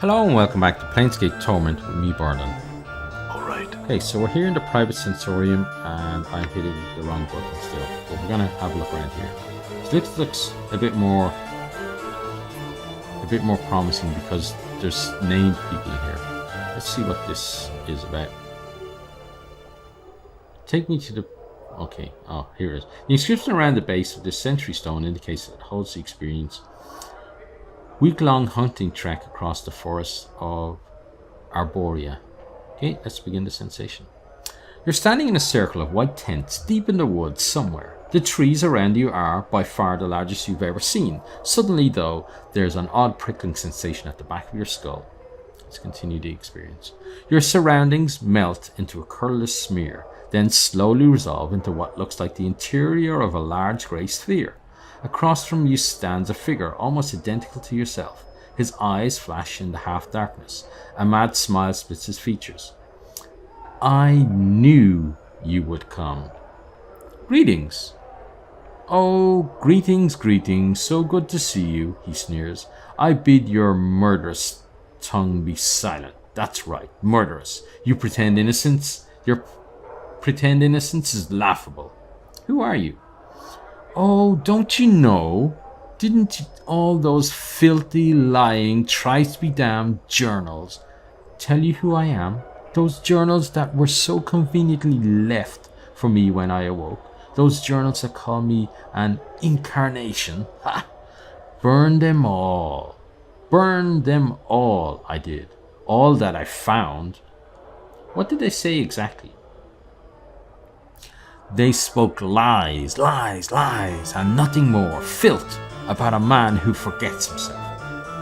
Hello and welcome back to Planescape Torment with me, Bernard. Alright. Okay, so we're here in the private sensorium and I'm hitting the wrong button still. But we're gonna have a look around here. So this looks a bit more promising because there's named people in here. Let's see what this is about. Take me to the... Okay, oh, here it is. The inscription around the base of this sentry stone indicates that it holds the experience. Week-long hunting trek across the forest of Arborea. Okay, let's begin the sensation. You're standing in a circle of white tents deep in the woods somewhere. The trees around you are by far the largest you've ever seen. Suddenly, though, there's an odd prickling sensation at the back of your skull. Let's continue the experience. Your surroundings melt into a colourless smear, then slowly resolve into what looks like the interior of a large grey sphere. Across from you stands a figure almost identical to yourself. His eyes flash in the half-darkness. A mad smile splits his features. I knew you would come. Greetings. Oh, greetings, greetings. So good to see you, he sneers. I bid your murderous tongue be silent. That's right, murderous. You pretend innocence? Your pretend innocence is laughable. Who are you? Oh, don't you know? Didn't all those filthy, lying, try-to-be-damned journals tell you who I am? Those journals that were so conveniently left for me when I awoke. Those journals that call me an incarnation. Ha! Burn them all. Burn them all, I did. All that I found. What did they say exactly? They spoke lies, lies, lies, and nothing more. Filth about a man who forgets himself.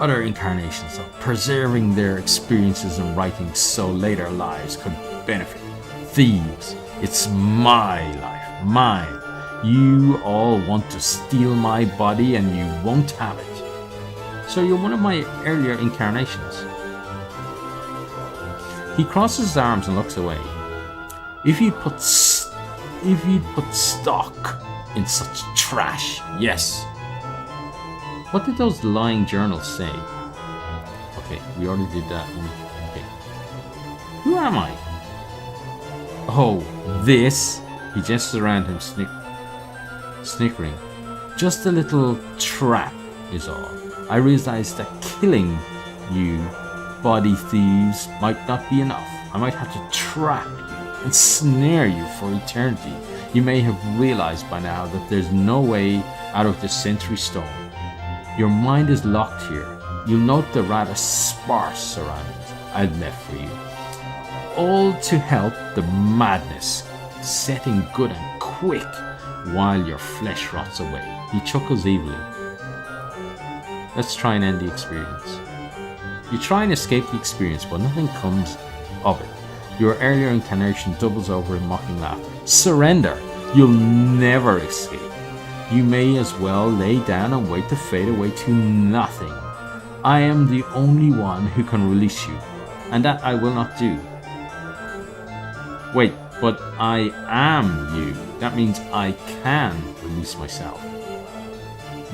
Other incarnations of preserving their experiences and writings so later lives could benefit. Thieves. It's my life, mine. You all want to steal my body and you won't have it. So you're one of my earlier incarnations. He crosses his arms and looks away. If you'd put stock in such trash, yes. What did those lying journals say? Okay, we already did that one. Okay. Who am I? Oh, this? He gestures around him, snickering. Just a little trap is all. I realize that killing you, body thieves, might not be enough. I might have to trap you and snare you for eternity. You may have realized by now that there's no way out of this sentry stone. Your mind is locked here. You'll note the rather sparse surroundings I've left for you. All to help the madness setting good and quick while your flesh rots away. He chuckles evilly. Let's try and end the experience. You try and escape the experience, but nothing comes of it. Your earlier incarnation doubles over in mocking laughter. Surrender! You'll never escape. You may as well lay down and wait to fade away to nothing. I am the only one who can release you, and that I will not do. Wait, but I am you. That means I can release myself.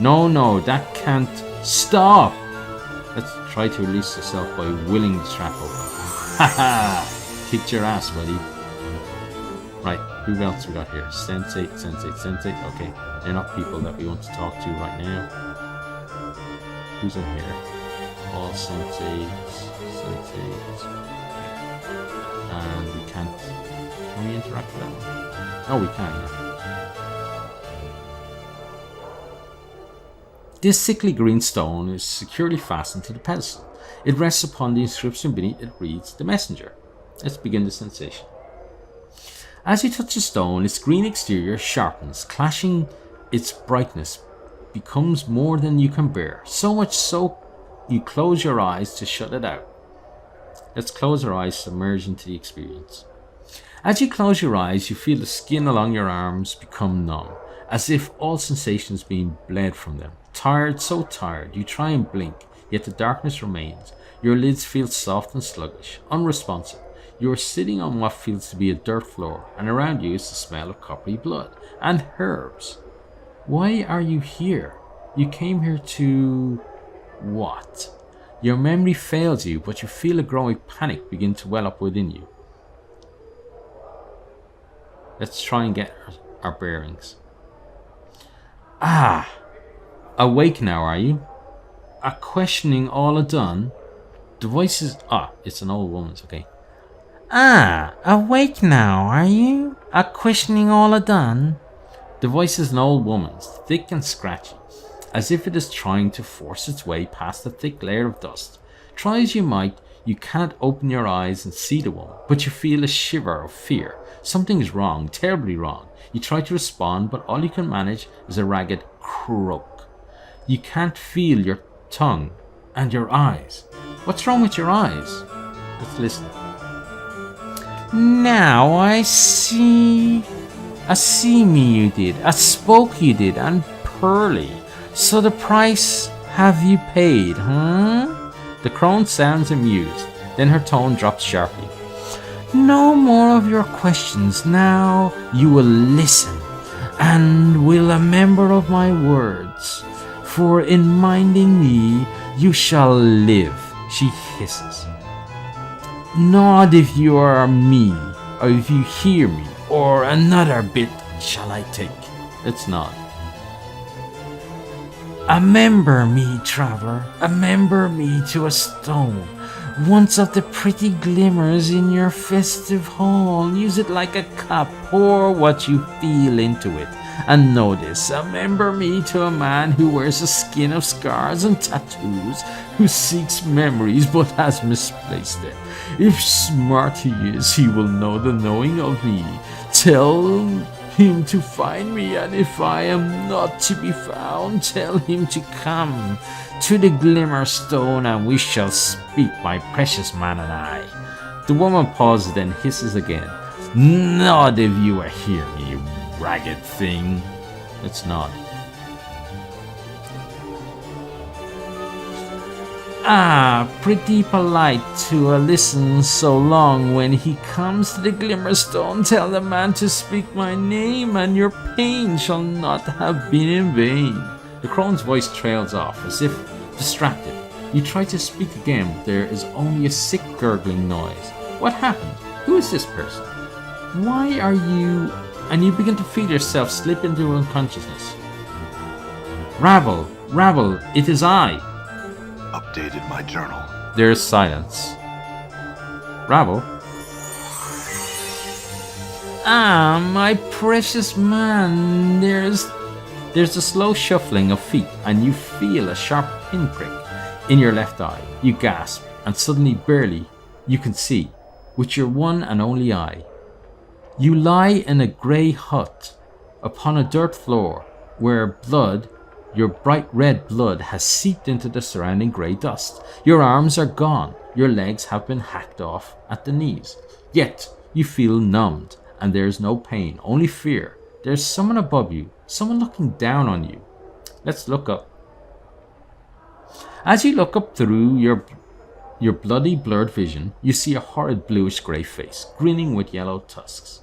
No, that can't. Stop! Let's try to release yourself by willing the trap open. Haha! Kicked your ass, buddy. Right, who else we got here? Sensei. Okay, they're not people that we want to talk to right now. Who's in here? All senseis. And we can't... Can we interact with that one? Oh, we can, yeah. This sickly green stone is securely fastened to the pedestal. It rests upon the inscription beneath it reads, The Messenger. Let's begin the sensation. As you touch the stone, its green exterior sharpens, clashing its brightness becomes more than you can bear. So much so, you close your eyes to shut it out. Let's close our eyes, submerge into the experience. As you close your eyes, you feel the skin along your arms become numb, as if all sensations being bled from them. Tired, so tired, you try and blink, yet the darkness remains. Your lids feel soft and sluggish, unresponsive. You are sitting on what feels to be a dirt floor, and around you is the smell of coppery blood and herbs. Why are you here? You came here to... what? Your memory fails you, but you feel a growing panic begin to well up within you. Let's try and get our bearings. Ah! Awake now, are you? A questioning all done? The voice is... it's an old woman's, okay. Ah! Awake now, are you? A questioning all done? The voice is an old woman's, thick and scratchy, as if it is trying to force its way past a thick layer of dust. Try as you might, you cannot open your eyes and see the woman, but you feel a shiver of fear. Something is wrong, terribly wrong. You try to respond, but all you can manage is a ragged croak. You can't feel your tongue and your eyes. What's wrong with your eyes? Let's listen. Now I see. I see me you did, I spoke you did, and pearly. So the price have you paid, huh? The crone sounds amused, then her tone drops sharply. No more of your questions now, you will listen, and will remember of my words. For in minding me, you shall live, she hisses. Nod if you are me, or if you hear me, or another bit shall I take. Let's nod. Remember me, traveller, remember me to a stone. Once of the pretty glimmers in your festive hall, use it like a cup, pour what you feel into it. And know this, remember me to a man who wears a skin of scars and tattoos, who seeks memories but has misplaced them. If smart he is, he will know the knowing of me. Tell him to find me, and if I am not to be found, tell him to come to the glimmer stone, and we shall speak, my precious man and I. The woman pauses, then hisses again. Nod if you are hear me, you ragged thing. Let's nod. Pretty polite to listen so long. When he comes to the Glimmerstone, tell the man to speak my name, and your pain shall not have been in vain. The crone's voice trails off, as if distracted. You try to speak again, but there is only a sick gurgling noise. What happened? Who is this person? Why are you... And you begin to feel yourself slip into unconsciousness. Rabble, Rabble, it is I. Updated my journal. There is silence. Rabble. My precious man. There's a slow shuffling of feet, and you feel a sharp pinprick in your left eye. You gasp, and suddenly, barely, you can see, with your one and only eye. You lie in a grey hut, upon a dirt floor, where blood, your bright red blood, has seeped into the surrounding grey dust. Your arms are gone, your legs have been hacked off at the knees. Yet, you feel numbed, and there is no pain, only fear. There is someone above you, someone looking down on you. Let's look up. As you look up through your bloody blurred vision, you see a horrid bluish grey face, grinning with yellow tusks.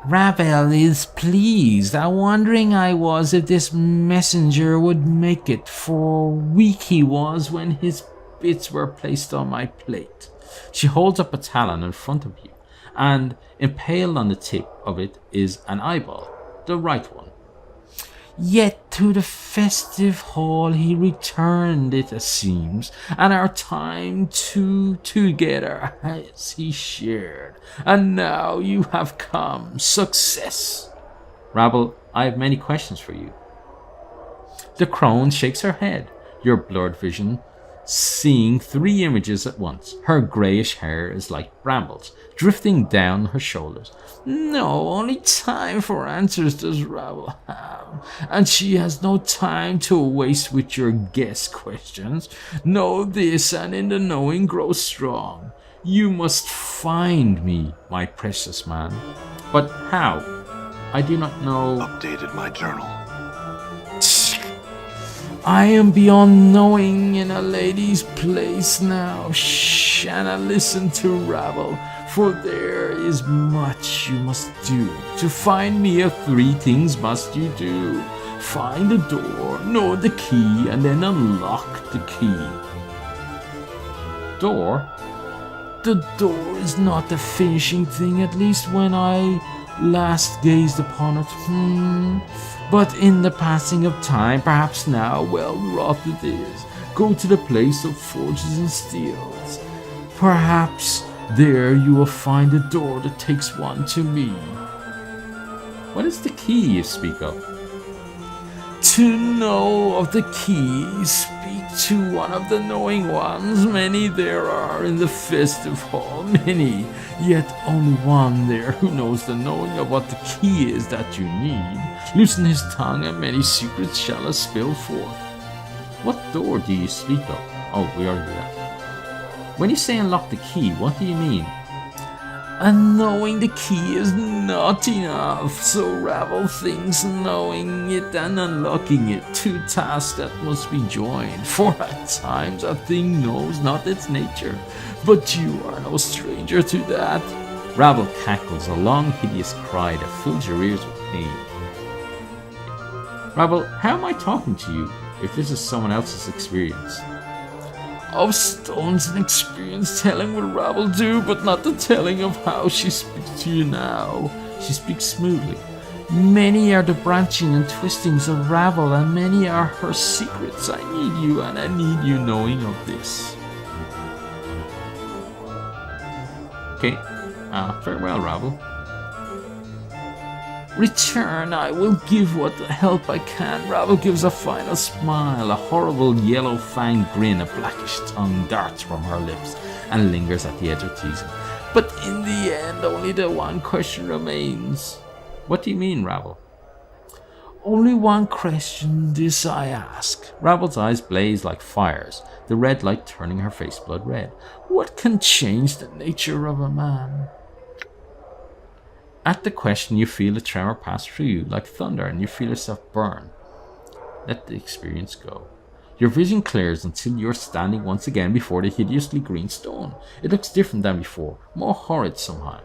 Ravel is pleased. Wondering I was if this messenger would make it, for weak he was when his bits were placed on my plate. She holds up a talon in front of you, and impaled on the tip of it is an eyeball, the right one. Yet to the festive hall he returned, it seems, and our time together has he shared, and now you have come. Success! Rabble, I have many questions for you. The crone shakes her head, your blurred vision seeing three images at once. Her greyish hair is like brambles, drifting down her shoulders. No, only time for answers does Rabble have, and she has no time to waste with your guess questions. Know this, and in the knowing grow strong. You must find me, my precious man. But how? I do not know. Updated my journal. I am beyond knowing in a lady's place now. Shh, and I listen to Rabble, for there is much you must do. To find me, of three things must you do. Find the door, know the key, and then unlock the key. Door? The door is not the finishing thing, at least when I last gazed upon it. But in the passing of time, perhaps now, well wrought it is. Go to the place of forges and steels. Perhaps there you will find a door that takes one to me. What is the key you speak of? To know of the key, speak to one of the knowing ones. Many there are in the festive hall, many, yet only one there who knows the knowing of what the key is that you need. Loosen his tongue and many secrets shall spill forth. What door do you speak of? Oh, we already did that. When you say unlock the key, what do you mean? And knowing the key is not enough, so Ravel thinks knowing it and unlocking it, two tasks that must be joined, for at times a thing knows not its nature, but you are no stranger to that. Ravel cackles, a long hideous cry that fills your ears with pain. Ravel, how am I talking to you if this is someone else's experience? Of stones and experience telling will Ravel do, but not the telling of how she speaks to you now. She speaks smoothly. Many are the branching and twistings of Ravel, and many are her secrets. I need you, and I need you knowing of this. Okay, farewell, Ravel. Return, I will give what help I can. Ravel gives a final smile, a horrible yellow-fanged grin, a blackish tongue darts from her lips and lingers at the edge of teasing. But in the end, only the one question remains. What do you mean, Ravel? Only one question, this I ask. Ravel's eyes blaze like fires, the red light turning her face blood red. What can change the nature of a man? At the question, you feel a tremor pass through you like thunder, and you feel yourself burn. Let the experience go. Your vision clears until you're standing once again before the hideously green stone. It looks different than before, more horrid somehow.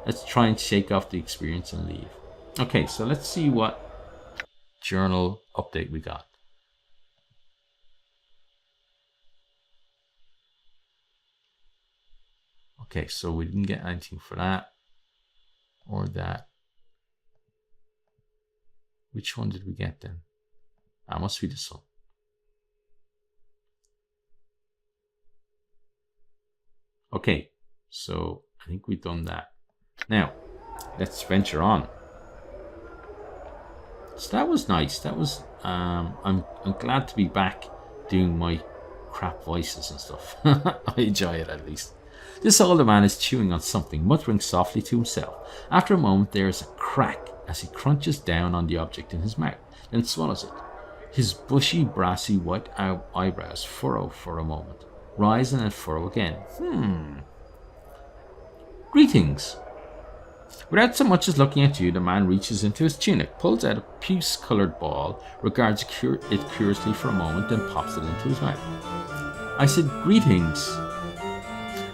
Let's try and shake off the experience and leave. Okay, so let's see what journal update we got. Okay, so we didn't get anything for that. Or that. Which one did we get then? That must be this one. Okay, so I think we've done that. Now, let's venture on. So that was nice. That was I'm glad to be back doing my crap voices and stuff. I enjoy it at least. This older man is chewing on something, muttering softly to himself. After a moment, there is a crack as he crunches down on the object in his mouth, then swallows it. His bushy, brassy, white eyebrows furrow for a moment, rise and then furrow again. Greetings. Without so much as looking at you, the man reaches into his tunic, pulls out a puce-coloured ball, regards it curiously for a moment, then pops it into his mouth. I said, greetings.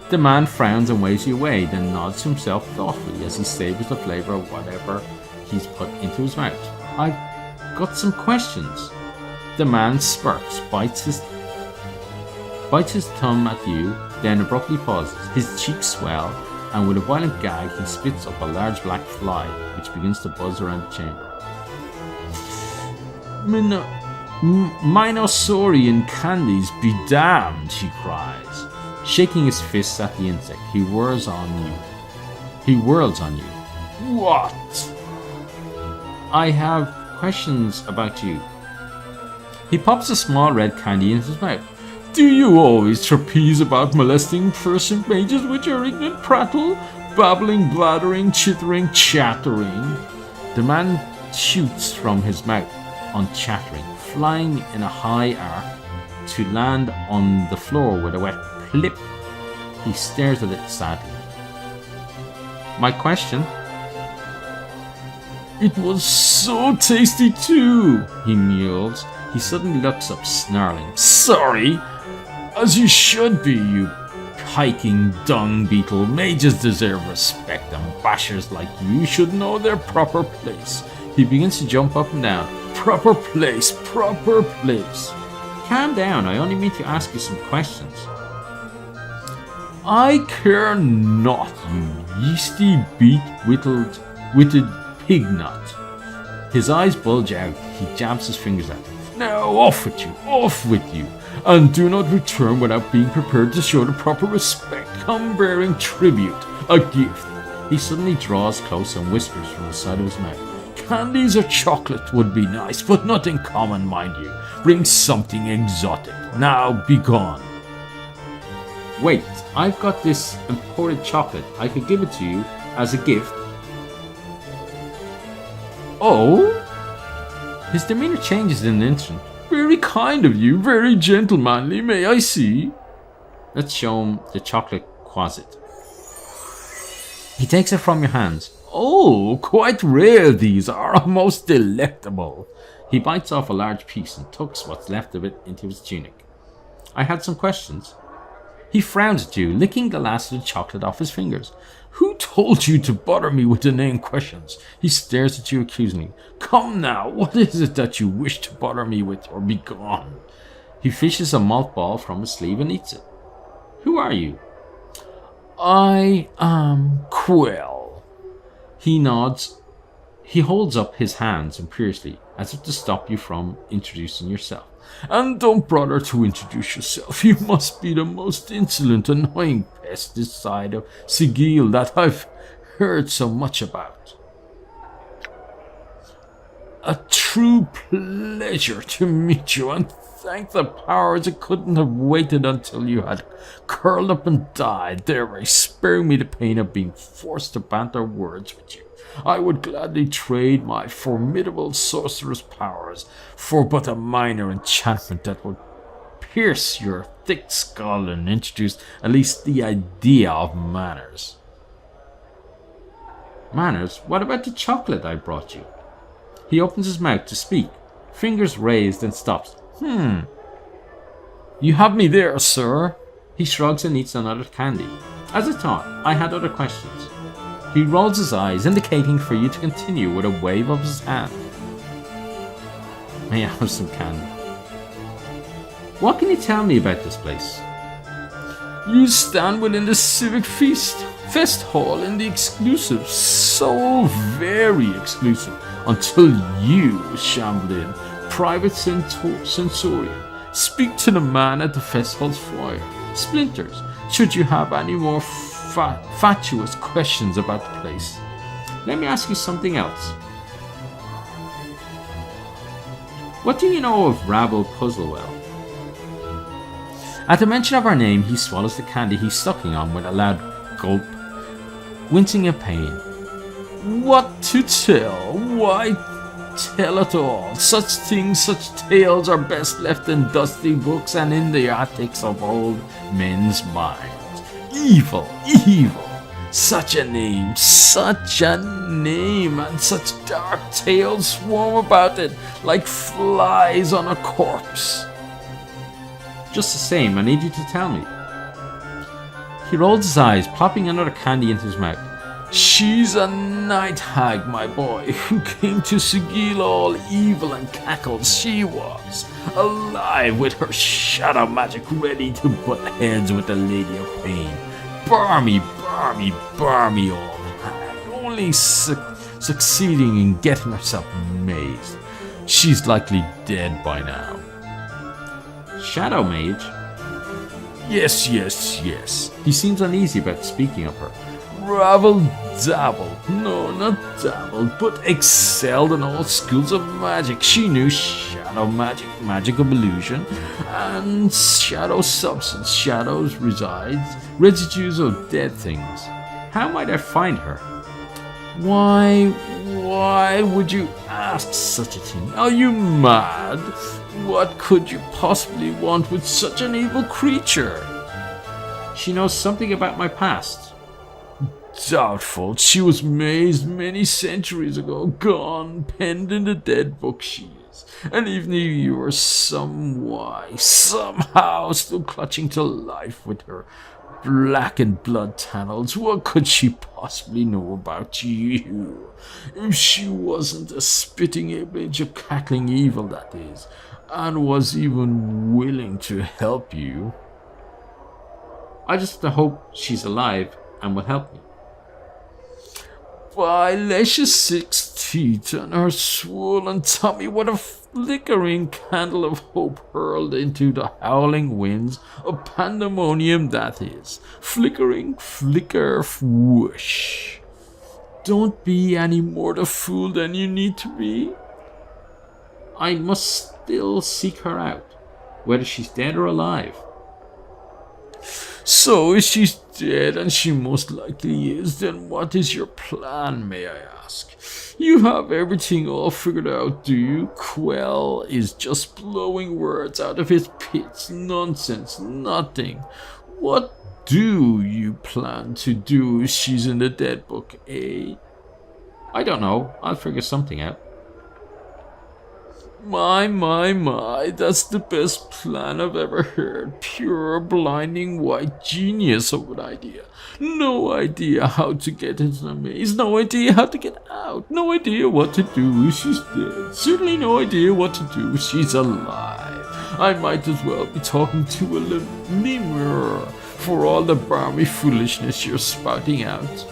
The man frowns and waves you away, then nods to himself thoughtfully as he savours the flavour of whatever he's put into his mouth. I've got some questions. The man smirks, bites his thumb at you, then abruptly pauses. His cheeks swell, and with a violent gag, he spits up a large black fly, which begins to buzz around the chamber. Minosaurian candies be damned, he cries. Shaking his fists at the insect, he whirls on you. What? I have questions about you. He pops a small red candy into his mouth. Do you always trapeze about molesting person mages with your ignorant prattle? Babbling, blathering, chittering, chattering. The man shoots from his mouth on chattering, flying in a high arc to land on the floor with a wet plip. He stares at it sadly. My question? It was so tasty too, he mewls. He suddenly looks up, snarling. Sorry! As you should be, you hiking dung beetle. Mages deserve respect, and bashers like you should know their proper place. He begins to jump up and down. Proper place, proper place. Calm down, I only mean to ask you some questions. I care not, you yeasty, witted pig nut. His eyes bulge out. He jabs his fingers at it. Now off with you, and do not return without being prepared to show the proper respect. Come bearing tribute, a gift. He suddenly draws close and whispers from the side of his mouth. Candies or chocolate would be nice, but nothing common, mind you. Bring something exotic. Now be gone. Wait, I've got this imported chocolate. I could give it to you as a gift. Oh? His demeanor changes in an instant. Very kind of you, very gentlemanly, may I see? Let's show him the chocolate quasit. He takes it from your hands. Oh, quite rare these are, most delectable. He bites off a large piece and tucks what's left of it into his tunic. I had some questions. He frowns at you, licking the last of the chocolate off his fingers. Who told you to bother me with inane questions? He stares at you accusingly. Come now, what is it that you wish to bother me with, or be gone? He fishes a malt ball from his sleeve and eats it. Who are you? I am Quill. He nods. He holds up his hands imperiously, as if to stop you from introducing yourself. And don't bother to introduce yourself. You must be the most insolent, annoying pest this side of Sigil that I've heard so much about. A true pleasure to meet you, and thank the powers it couldn't have waited until you had curled up and died, thereby sparing me the pain of being forced to banter words with you. I would gladly trade my formidable sorcerer's powers for but a minor enchantment that would pierce your thick skull and introduce at least the idea of manners. Manners? What about the chocolate I brought you? He opens his mouth to speak, fingers raised, and stops. You have me there, sir. He shrugs and eats another candy. As I thought, I had other questions. He rolls his eyes, indicating for you to continue with a wave of his hand. May I have some candy? What can you tell me about this place? You stand within the Civic Fest Hall in the exclusive, so very exclusive, until you shambled in, private censorian. Speak to the man at the Fest Hall's foyer. Splinters, should you have any more fatuous questions about the place. Let me ask you something else. What do you know of Rabble Puzzlewell? At the mention of her name, he swallows the candy he's sucking on with a loud gulp, wincing in pain. What to tell? Why tell at all? Such things, such tales are best left in dusty books and in the attics of old men's minds. Evil, such a name, and such dark tales swarm about it like flies on a corpse. Just the same, I need you to tell me. He rolls his eyes, plopping another candy into his mouth. She's a night hag, my boy, who came to Sigil all evil and cackles. She was alive with her shadow magic, ready to butt heads with the Lady of Pain. Barmy old hag, only succeeding in getting herself mazed. She's likely dead by now. Shadow mage? Yes. He seems uneasy about speaking of her. Dabble, no, not dabbled, but excelled in all schools of magic. She knew shadow magic, magic of illusion, and shadow substance. Shadows residues of dead things. How might I find her? Why would you ask such a thing? Are you mad? What could you possibly want with such an evil creature? She knows something about my past. Doubtful. She was mazed many centuries ago, gone, penned in the dead book she is. And even if you were somehow still clutching to life with her blackened blood tunnels, what could she possibly know about you? If she wasn't a spitting image of cackling evil, that is, and was even willing to help you. I just have to hope she's alive and will help me. By Lesh's 6 teeth and her swollen tummy, what a flickering candle of hope hurled into the howling winds of pandemonium that is. Flickering, flicker, whoosh. Don't be any more the fool than you need to be. I must still seek her out, whether she's dead or alive. So if she's dead, and she most likely is, then what is your plan, may I ask? You have everything all figured out, do you? Quell is just blowing words out of his pits. Nonsense, nothing. What do you plan to do if she's in the dead book, eh? I don't know. I'll figure something out. My, that's the best plan I've ever heard. Pure, blinding, white genius of an idea. No idea how to get into the maze, no idea how to get out, no idea what to do if she's dead, certainly no idea what to do if she's alive. I might as well be talking to a lemur for all the balmy foolishness you're spouting out.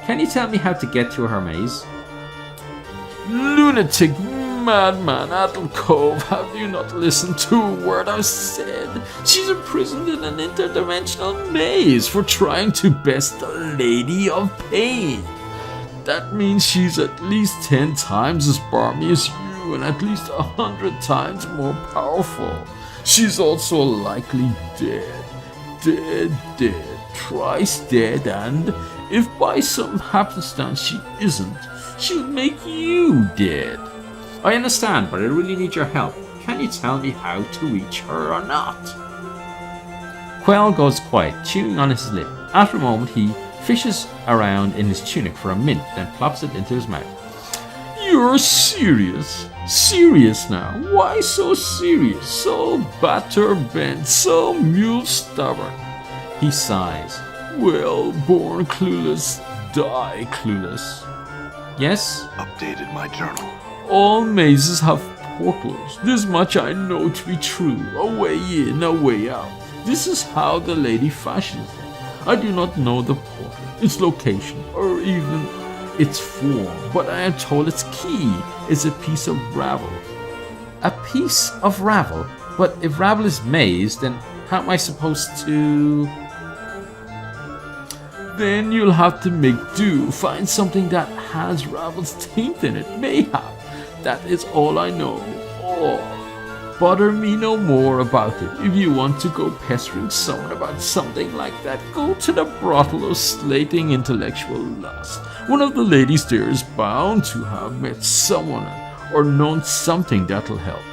Can you tell me how to get to her maze? Lunatic madman, Addle Cove, have you not listened to a word I've said? She's imprisoned in an interdimensional maze for trying to best the Lady of Pain. That means she's at least 10 times as barmy as you and at least 100 times more powerful. She's also likely dead. Dead. Thrice dead, and if by some happenstance she isn't, she'll make you dead. I understand, but I really need your help. Can you tell me how to reach her or not? Quell goes quiet, chewing on his lip. After a moment, he fishes around in his tunic for a mint, then plops it into his mouth. You're serious? Serious now? Why so serious? So batter-bent, so mule-stubborn? He sighs. Well, born clueless, die clueless. Yes? Updated my journal. All mazes have portals. This much I know to be true. A way in, a way out. This is how the lady fashions them. I do not know the portal, its location, or even its form, but I am told its key is a piece of ravel. A piece of ravel? But if ravel is maze, then how am I supposed to... Then you'll have to make do. Find something that has ravel's taint in it. Mayhap. That is all I know. Oh, bother me no more about it. If you want to go pestering someone about something like that, go to the brothel of slating intellectual lust. One of the ladies there is bound to have met someone or known something that'll help.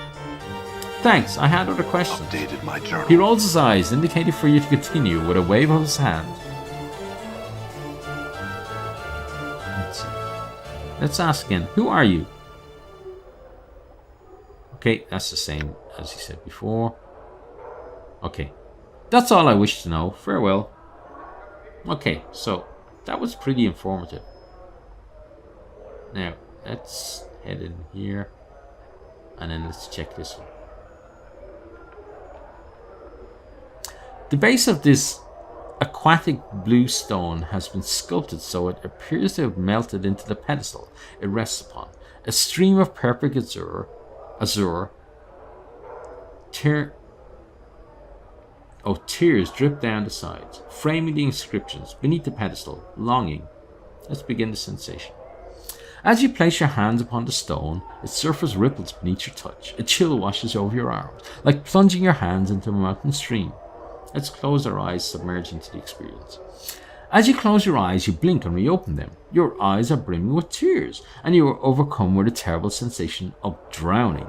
Thanks, I had other questions. Updated my journal. He rolls his eyes, indicating for you to continue with a wave of his hand. Let's ask again. Who are you? Okay, that's the same as he said before. Okay, that's all I wish to know. Farewell. Okay, so that was pretty informative. Now, let's head in here. And then let's check this one. The base of this aquatic blue stone has been sculpted so it appears to have melted into the pedestal it rests upon. A stream of perfect azure tears drip down the sides, framing the inscriptions beneath the pedestal. Longing. Let's begin the sensation. As you place your hands upon the stone, its surface ripples beneath your touch. A chill washes over your arms, like plunging your hands into a mountain stream. Let's close our eyes, submerge into the experience. As you close your eyes, you blink and reopen them. Your eyes are brimming with tears, and you are overcome with a terrible sensation of drowning.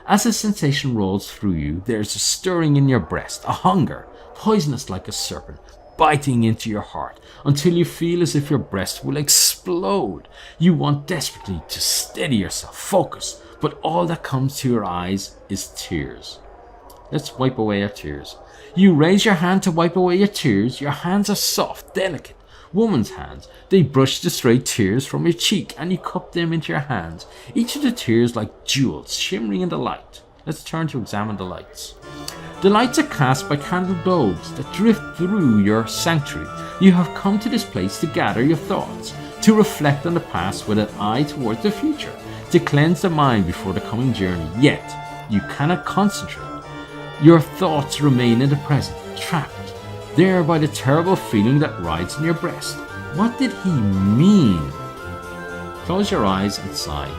As the sensation rolls through you, there is a stirring in your breast, a hunger, poisonous like a serpent, biting into your heart, until you feel as if your breast will explode. You want desperately to steady yourself, focus, but all that comes to your eyes is tears. Let's wipe away our tears. You raise your hand to wipe away your tears. Your hands are soft, delicate, woman's hands. They brush the stray tears from your cheek and you cup them into your hands, each of the tears like jewels shimmering in the light. Let's turn to examine the lights. The lights are cast by candle globes that drift through your sanctuary. You have come to this place to gather your thoughts, to reflect on the past with an eye towards the future, to cleanse the mind before the coming journey. Yet, you cannot concentrate. Your thoughts remain in the present, trapped there by the terrible feeling that rides in your breast. What did he mean? Close your eyes and sigh.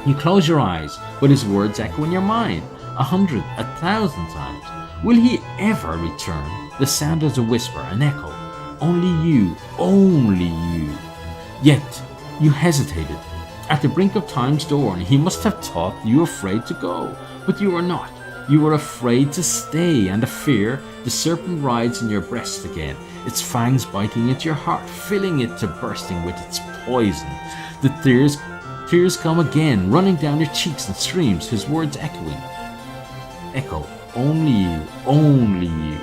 You close your eyes, but his words echo in your mind 100, 1,000 times. Will he ever return? The sound is a whisper, an echo. Only you, only you. Yet, you hesitated. At the brink of time's door, and he must have thought you afraid to go. But you were not. You were afraid to stay, and the fear, the serpent rides in your breast again, its fangs biting at your heart, filling it to bursting with its poison. The tears come again, running down your cheeks and streams, his words echoing. Echo, only you, only you.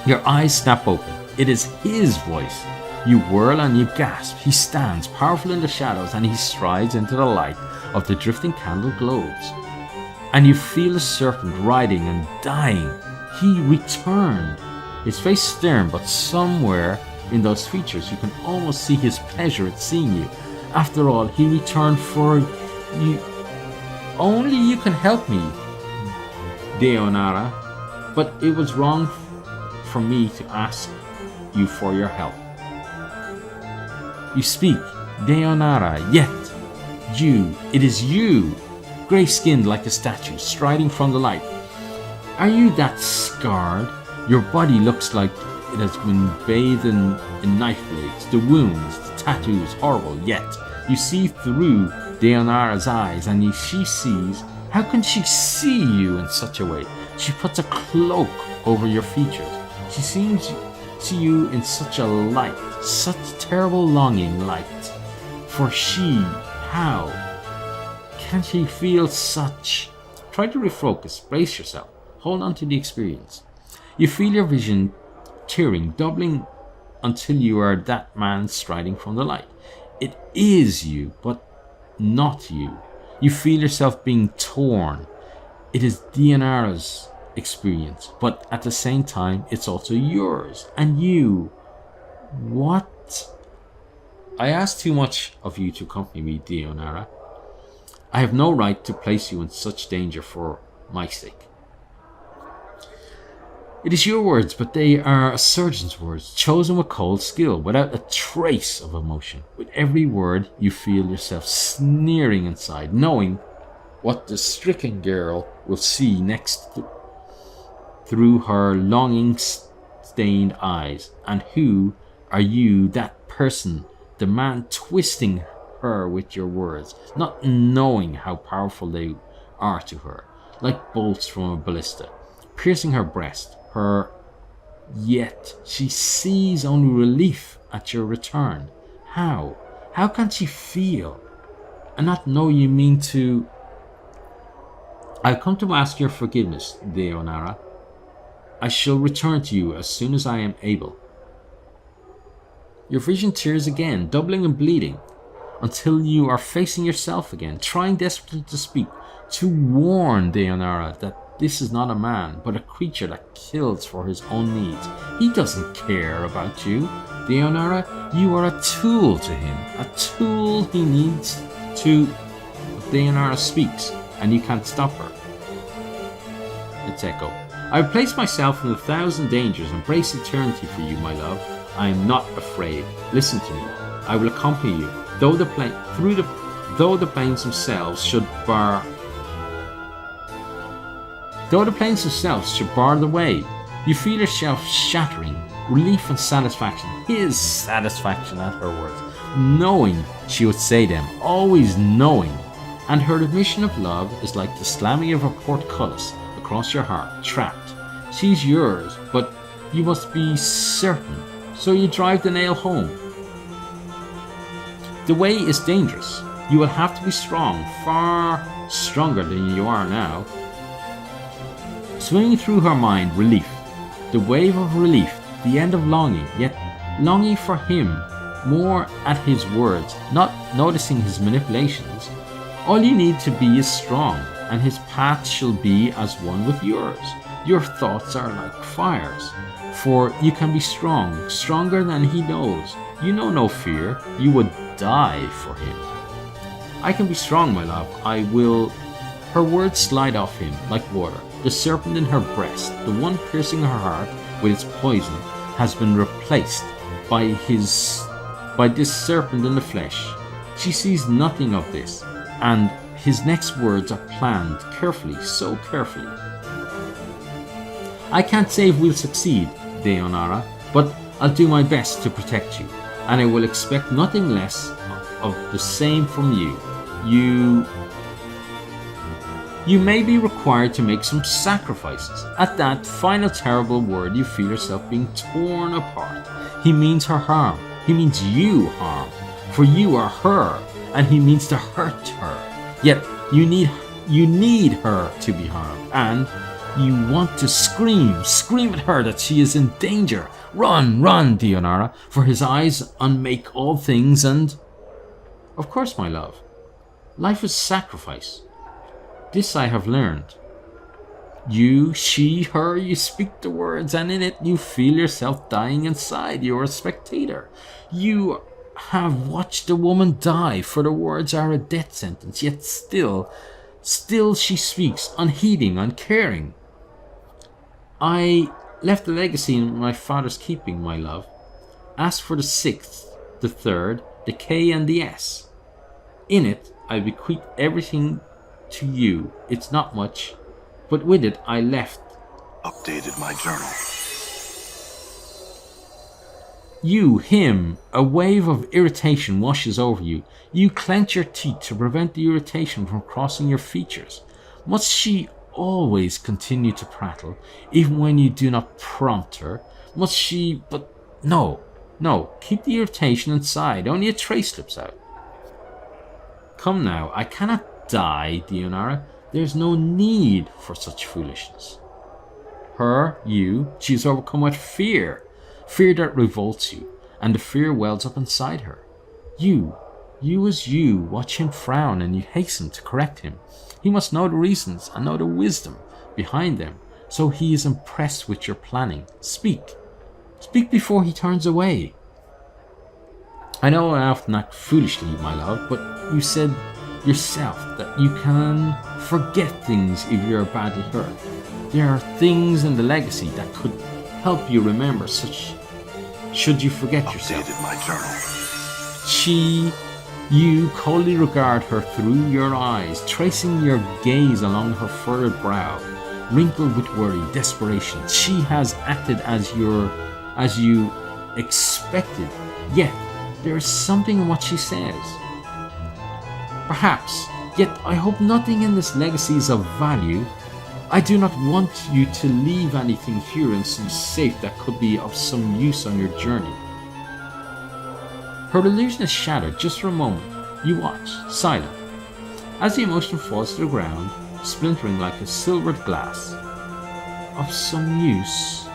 Your eyes snap open. It is his voice. You whirl and you gasp. He stands, powerful in the shadows, and he strides into the light of the drifting candle globes. And you feel the serpent riding and dying. He returned. His face stern, but somewhere in those features you can almost see his pleasure at seeing you. After all, he returned for you. Only you can help me, Deonara, but it was wrong for me to ask you for your help. You speak, Deonara, yet you, it is you, grey-skinned like a statue, striding from the light. Are you that scarred? Your body looks like it has been bathed in knife blades, the wounds, the tattoos, horrible, yet you see through Deonara's eyes, and she sees. How can she see you in such a way? She puts a cloak over your features. She seems to see you in such a light, such terrible longing light. For she, how can she feel such? Try to refocus, brace yourself, hold on to the experience. You feel your vision tearing, doubling until you are that man striding from the light. It is you, but not you. You feel yourself being torn. It is Deonara's experience, but at the same time, it's also yours. And you, what? I ask too much of you to accompany me, Deonara. I have no right to place you in such danger for my sake. It is your words, but they are a surgeon's words, chosen with cold skill, without a trace of emotion. With every word, you feel yourself sneering inside, knowing what the stricken girl will see next through her longing-stained eyes. And who are you, that person, the man twisting her with your words, not knowing how powerful they are to her, like bolts from a ballista, piercing her breast, yet she sees only relief at your return. How? How can she feel and not know you mean to? I've come to ask your forgiveness, Deonara. I shall return to you as soon as I am able. Your vision tears again, doubling and bleeding, until you are facing yourself again, trying desperately to speak, to warn Deonara that this is not a man, but a creature that kills for his own needs. He doesn't care about you, Deonara. You are a tool to him, a tool he needs to. Deonara speaks, and you can't stop her. It's Echo. I have placed myself in 1,000 dangers, embrace eternity for you, my love. I am not afraid. Listen to me. I will accompany you, though the planes themselves should bar. Though the planes themselves should bar the way, you feel yourself shattering, relief and satisfaction, his satisfaction at her words, knowing she would say them, always knowing, and her admission of love is like the slamming of a portcullis across your heart, trapped. She's yours, but you must be certain, so you drive the nail home. The way is dangerous. You will have to be strong, far stronger than you are now. Swimming through her mind, relief, the wave of relief, the end of longing, yet longing for him, more at his words, not noticing his manipulations. All you need to be is strong, and his path shall be as one with yours. Your thoughts are like fires, for you can be strong, stronger than he knows. You know no fear, you would die for him. I can be strong, my love, I will. Her words slide off him like water. The serpent in her breast, the one piercing her heart with its poison, has been replaced by this serpent in the flesh. She sees nothing of this, and his next words are planned carefully, so carefully. I can't say if we'll succeed, Deonara, but I'll do my best to protect you, and I will expect nothing less of the same from you. You may be required to make some sacrifices. At that final terrible word, you feel yourself being torn apart. He means her harm. He means you harm, for you are her, and he means to hurt her. Yet you need her to be harmed, and you want to scream at her that she is in danger. Run, Deonara, for his eyes unmake all things, and of course, my love, life is sacrifice. This I have learned. You, she, her, you speak the words, and in it you feel yourself dying inside. You are a spectator. You have watched a woman die, for the words are a death sentence, yet still she speaks, unheeding, uncaring. I left a legacy in my father's keeping, my love. Ask for the 6th, the 3rd, the K and the S. In it, I bequeath everything to you. It's not much, but with it I left. Updated my journal. You, him, a wave of irritation washes over you. You clench your teeth to prevent the irritation from crossing your features. Must she always continue to prattle, even when you do not prompt her? Must she? But no, keep the irritation inside, only a trace slips out. Come now, I cannot die, Deonara. There's no need for such foolishness. She is overcome with fear that revolts you, and the fear wells up inside her. You as you, watch him frown, and you hasten to correct him. He must know the reasons and know the wisdom behind them, so he is impressed with your planning. Speak before he turns away. I know I often act foolishly, my love, but you said yourself that you can forget things if you're badly hurt. There are things in the legacy that could help you remember such. Should you forget yourself? Updated my journal. You coldly regard her through your eyes, tracing your gaze along her furrowed brow, wrinkled with worry, desperation. She has acted as you expected, yet there is something in what she says. Perhaps, yet I hope nothing in this legacy is of value. I do not want you to leave anything here in some safe that could be of some use on your journey. Her illusion is shattered just for a moment. You watch, silent, as the emotion falls to the ground, splintering like a silvered glass. Of some use?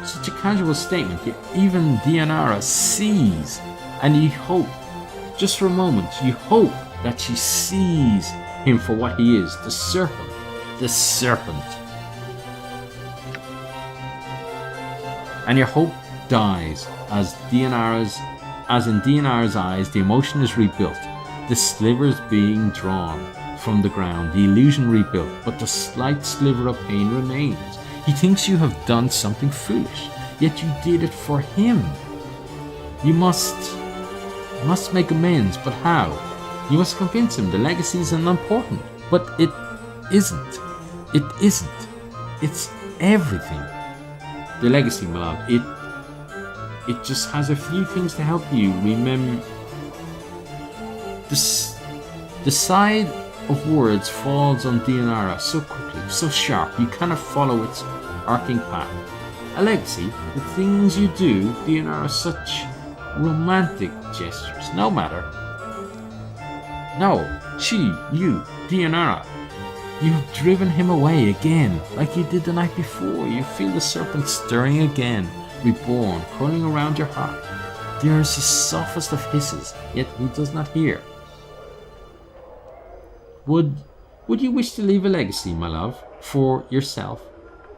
Such a casual statement, yet even Deonara sees, and you hope, just for a moment, you hope that she sees him for what he is, the serpent. And your hope dies as in Deonara's eyes, the emotion is rebuilt, the slivers being drawn from the ground, the illusion rebuilt, but the slight sliver of pain remains. He thinks you have done something foolish, yet you did it for him. You must make amends, but how? You must convince him the legacy is unimportant, but it isn't. It isn't. It's everything. The legacy, my love, it just has a few things to help you remember. The side of words falls on Deonara so quickly, so sharp, you cannot follow its arcing path. A legacy, the things you do, Deonara, such romantic gestures. No matter. No, you, Deonara. You've driven him away again, like you did the night before. You feel the serpent stirring again, reborn, curling around your heart. There is the softest of hisses, yet he does not hear. Would you wish to leave a legacy, my love, for yourself,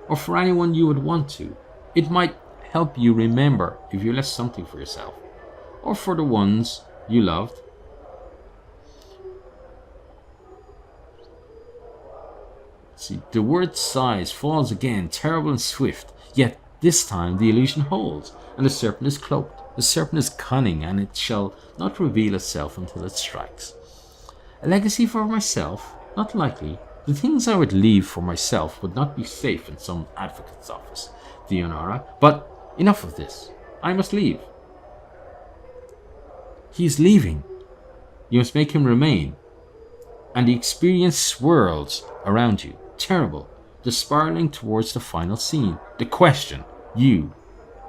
or for anyone you would want to? It might help you remember if you left something for yourself, or for the ones you loved. See, the word sighs falls again, terrible and swift, yet this time the illusion holds, and the serpent is cloaked. The serpent is cunning, and it shall not reveal itself until it strikes. A legacy for myself? Not likely. The things I would leave for myself would not be safe in some advocate's office, Dionara. But enough of this. I must leave. He is leaving. You must make him remain. And the experience swirls around you. Terrible. The spiraling towards the final scene. The question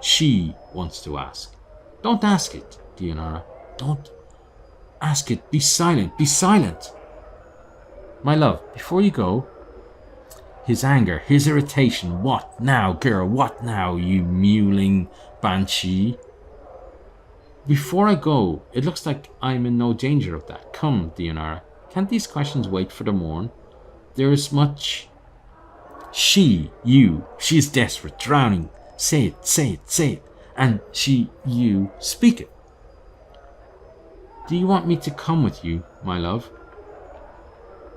she wants to ask. Don't ask it, Dionara. Don't ask it. Be silent. Be silent. My love, before you go, his anger, his irritation. What now, girl? What now, you mewling banshee? Before I go, it looks like I'm in no danger of that. Come, Dionara. Can't these questions wait for the morn? There is much. She is desperate, drowning. Say it, say it, say it. And you, speak it. Do you want me to come with you, my love?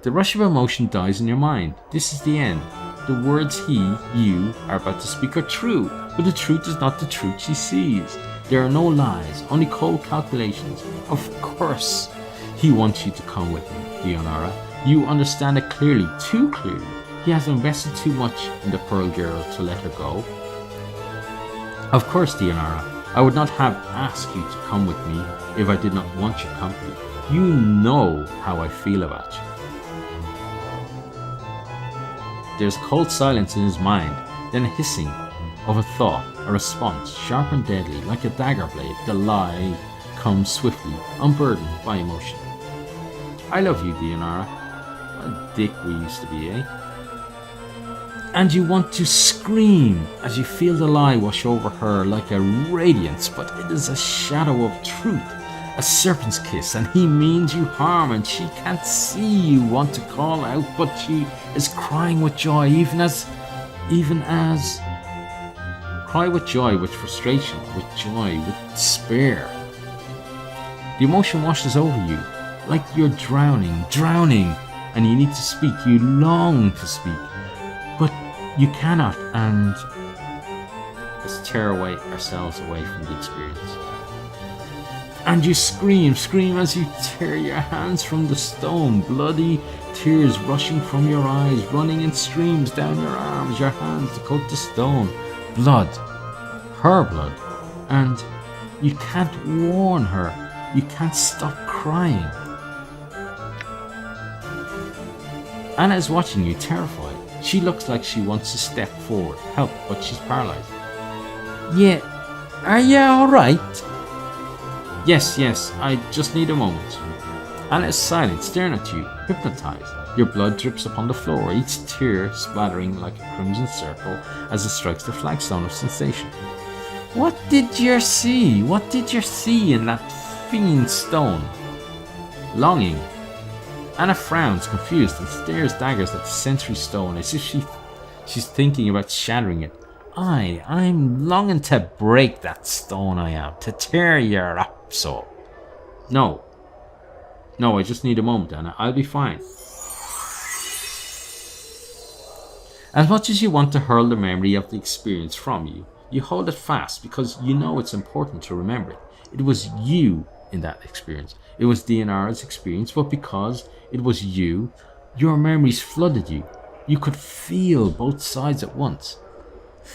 The rush of emotion dies in your mind. This is the end. The words you are about to speak are true, but the truth is not the truth she sees. There are no lies, only cold calculations. Of course, he wants you to come with him, Dionara. You understand it clearly, too clearly. He has invested too much in the Pearl Girl to let her go. Of course, Dionara, I would not have asked you to come with me if I did not want your company. You know how I feel about you. There's cold silence in his mind, then a hissing of a thought, a response, sharp and deadly, like a dagger blade. The lie comes swiftly, unburdened by emotion. I love you, Dionara. What a dick we used to be, eh? And you want to scream as you feel the lie wash over her like a radiance, but it is a shadow of truth, a serpent's kiss, and he means you harm, and she can't see you want to call out, but she is crying with joy, even as cry with joy, with frustration, with joy, with despair. The emotion washes over you, like you're drowning, and you need to speak, you long to speak, but you cannot, and let's tear ourselves away from the experience. And you scream as you tear your hands from the stone, bloody tears rushing from your eyes, running in streams down your arms, your hands to coat the stone. Blood, her blood, and you can't warn her, you can't stop crying. Anna is watching you, terrified. She looks like she wants to step forward, help, but she's paralyzed. Yeah, are you alright? Yes, I just need a moment. Anna is silent, staring at you, hypnotized. Your blood drips upon the floor, each tear splattering like a crimson circle as it strikes the flagstone of sensation. What did you see? What did you see in that fiend stone? Longing. Anna frowns, confused, and stares daggers at the sensory stone as if she's thinking about shattering it. I'm longing to break that stone, I am, to tear you up so. No, I just need a moment, Anna. I'll be fine. As much as you want to hurl the memory of the experience from you, you hold it fast because you know it's important to remember it. It was you in that experience. It was Dionara's experience, but because it was you, your memories flooded you. You could feel both sides at once.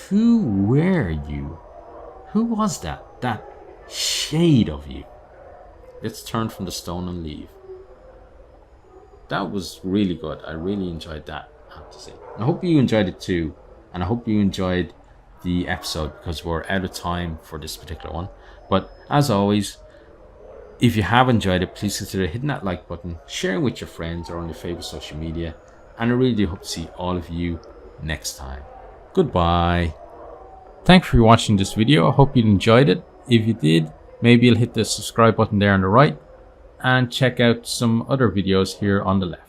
Who were you? Who was that shade of you? Let's turn from the stone and leave. That was really good. I really enjoyed that, I have to say. I hope you enjoyed it too, and I hope you enjoyed the episode because we're out of time for this particular one. But as always, if you have enjoyed it, please consider hitting that like button, sharing with your friends or on your favorite social media, and I really do hope to see all of you next time. Goodbye. Thanks for watching this video. I hope you enjoyed it. If you did, maybe you'll hit the subscribe button there on the right and check out some other videos here on the left.